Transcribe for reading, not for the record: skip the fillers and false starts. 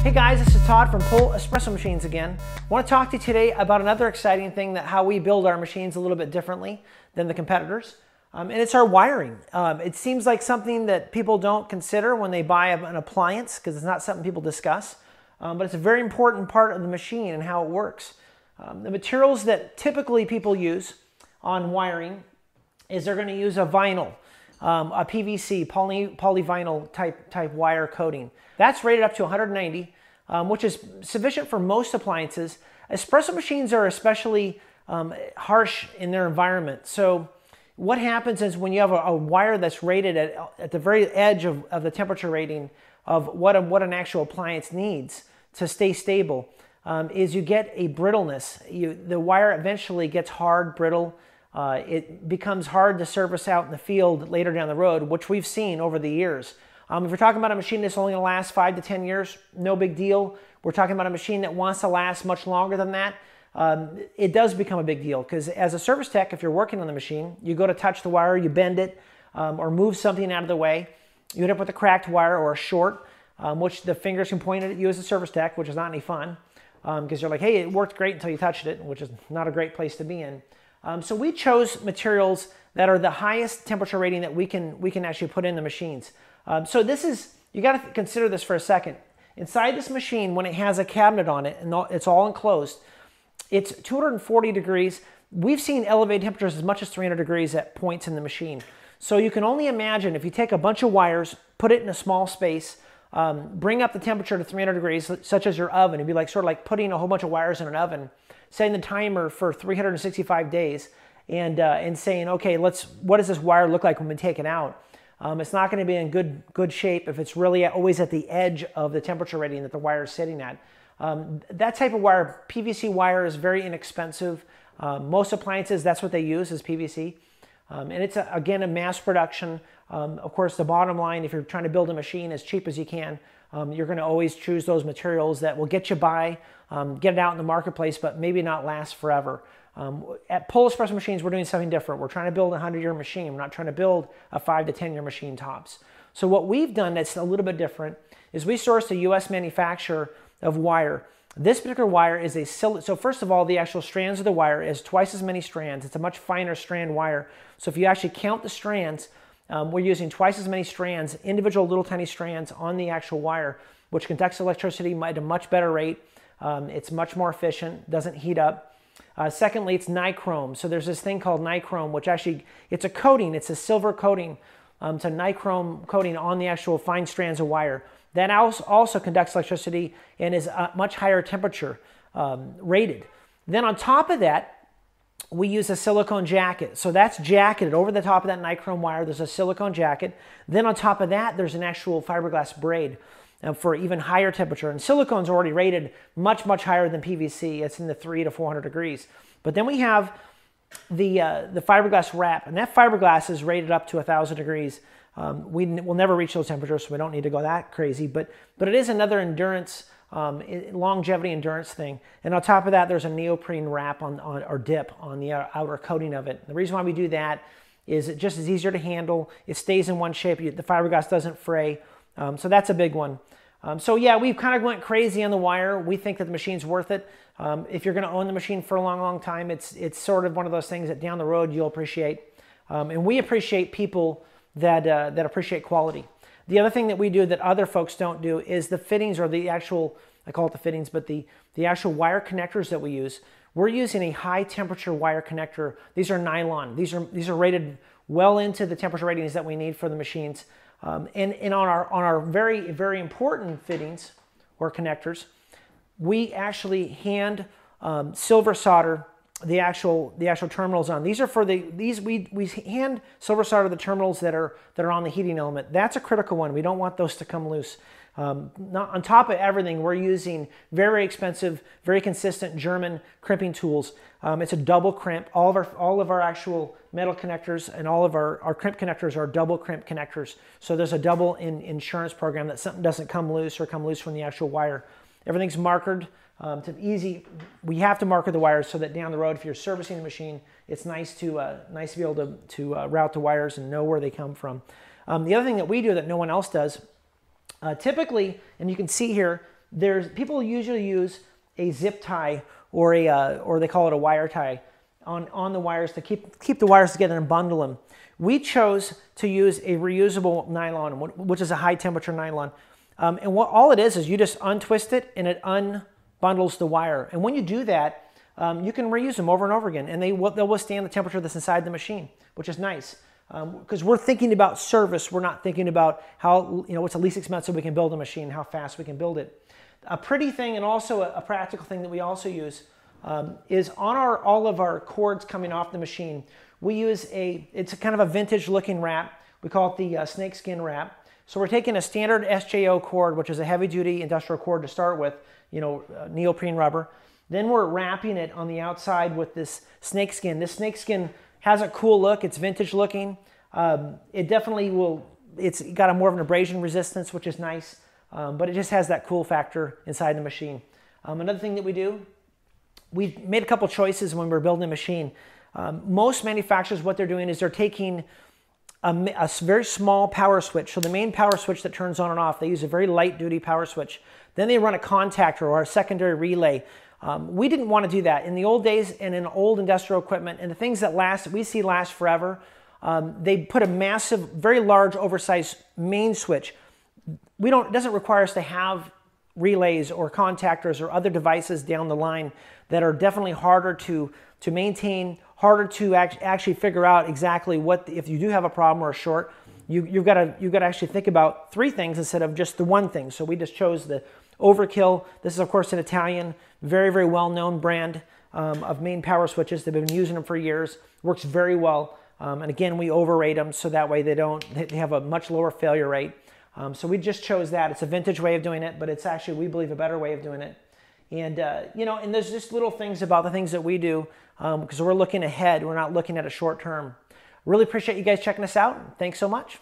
Hey guys, this is Todd from Pull Espresso Machines again. I want to talk to you today about another exciting thing, that how we build our machines a little bit differently than the competitors. And it's our wiring. It seems like something that people don't consider when they buy an appliance, because it's not something people discuss. But it's a very important part of the machine and how it works. The materials that typically people use on wiring is they're going to use a vinyl, a PVC, polyvinyl type wire coating. That's rated up to 190, which is sufficient for most appliances. Espresso machines are especially harsh in their environment. So what happens is when you have a wire that's rated at the very edge of the temperature rating of what an actual appliance needs to stay stable, is you get a brittleness. The wire eventually gets hard, brittle. It becomes hard to service out in the field later down the road, which we've seen over the years. If you're talking about a machine that's only going to last 5 to 10 years, no big deal. We're talking about a machine that wants to last much longer than that. It does become a big deal, because as a service tech, if you're working on the machine, you go to touch the wire, you bend it, or move something out of the way, you end up with a cracked wire or a short, which the fingers can point at you as a service tech, which is not any fun, because you're like, hey, it worked great until you touched it, which is not a great place to be in. So we chose materials that are the highest temperature rating that we can actually put in the machines. So this is, you got to consider this for a second. Inside this machine, when it has a cabinet on it and it's all enclosed, it's 240 degrees. We've seen elevated temperatures as much as 300 degrees at points in the machine. So you can only imagine if you take a bunch of wires, put it in a small space, bring up the temperature to 300 degrees, such as your oven. It'd be like sort of like putting a whole bunch of wires in an oven, setting the timer for 365 days, and saying, okay, what does this wire look like when we take it out? It's not going to be in good shape if it's really always at the edge of the temperature rating that the wire is sitting at. That type of wire, PVC wire, is very inexpensive. Most appliances, that's what they use, is PVC. And it's, again, a mass production. Of course, the bottom line, if you're trying to build a machine as cheap as you can, you're going to always choose those materials that will get you by, get it out in the marketplace, but maybe not last forever. At Pull Espresso Machines, we're doing something different. We're trying to build a 100-year machine. We're not trying to build a 5 to 10-year machine tops. So what we've done that's a little bit different is we sourced a U.S. manufacturer of wire. This particular wire is so first of all, the actual strands of the wire is twice as many strands. It's a much finer strand wire. So if you actually count the strands, we're using twice as many strands, individual little tiny strands on the actual wire, which conducts electricity at a much better rate. It's much more efficient, doesn't heat up. Secondly, it's nichrome. So there's this thing called nichrome, which actually, it's a coating. It's a silver coating. It's a nichrome coating on the actual fine strands of wire. That also conducts electricity and is a much higher temperature rated. Then on top of that, we use a silicone jacket. So that's jacketed over the top of that nichrome wire. There's a silicone jacket. Then on top of that, there's an actual fiberglass braid for even higher temperature. And silicone's already rated much, much higher than PVC. It's in the 300 to 400 degrees. But then we have the fiberglass wrap, and that fiberglass is rated up to 1,000 degrees. We will never reach those temperatures, so we don't need to go that crazy. But it is another endurance, longevity endurance thing. And on top of that, there's a neoprene wrap or dip on the outer coating of it. The reason why we do that is it just is easier to handle. It stays in one shape. The fiberglass doesn't fray. So that's a big one. So yeah, we've kind of went crazy on the wire. We think that the machine's worth it. If you're going to own the machine for a long, long time, it's sort of one of those things that down the road you'll appreciate. And we appreciate people that appreciate quality. The other thing that we do that other folks don't do is the fittings, or the actual, I call it the fittings, but the actual wire connectors that we use. We're using a high temperature wire connector. These are nylon. These are rated well into the temperature ratings that we need for the machines. And on our very, very important fittings or connectors, we actually hand silver solder the actual terminals on. These are for we hand silver solder the terminals that are on the heating element. That's a critical one. We don't want those to come loose. On top of everything, we're using very expensive, very consistent German crimping tools. It's a double crimp. All of our actual metal connectors and all of our crimp connectors are double crimp connectors. So there's a double insurance program that something doesn't come loose from the actual wire. Everything's markered. We have to marker the wires so that down the road, if you're servicing the machine, it's nice to be able to route the wires and know where they come from. The other thing that we do that no one else does, typically, and you can see here, People usually use a zip tie or or they call it a wire tie on the wires to keep the wires together and bundle them. We chose to use a reusable nylon, which is a high temperature nylon. And all it is you just untwist it and it unbundles the wire. And when you do that, you can reuse them over and over again, and they'll withstand the temperature that's inside the machine, which is nice. Because we're thinking about service, we're not thinking about how, what's the least expensive we can build a machine, how fast we can build it. A pretty thing and also a practical thing that we also use is on all of our cords coming off the machine. We use it's kind of a vintage looking wrap. We call it the Snakeskin Wrap. So we're taking a standard SJO cord, which is a heavy duty industrial cord to start with, neoprene rubber. Then we're wrapping it on the outside with this snakeskin. This snakeskin has a cool look. It's vintage looking. It definitely it's got a more of an abrasion resistance, which is nice, but it just has that cool factor inside the machine. Another thing that we do, we made a couple choices when we were building a machine. Most manufacturers, what they're doing is they're taking a very small power switch. So the main power switch that turns on and off, they use a very light duty power switch. Then they run a contactor or a secondary relay. We didn't want to do that. In the old days and in old industrial equipment and the things that we see last forever, they put a massive, very large, oversized main switch. It doesn't require us to have relays or contactors or other devices down the line that are definitely harder to maintain, harder to actually figure out exactly if you do have a problem or a short. You've got to actually think about three things instead of just the one thing. So we just chose the Overkill. This is, of course, an Italian, very, very well-known brand of main power switches. They've been using them for years. Works very well. And again, we overrate them so that way they have a much lower failure rate. So we just chose that. It's a vintage way of doing it, but it's actually, we believe, a better way of doing it. And, and there's just little things about the things that we do because we're looking ahead. We're not looking at a short term. Really appreciate you guys checking us out. Thanks so much.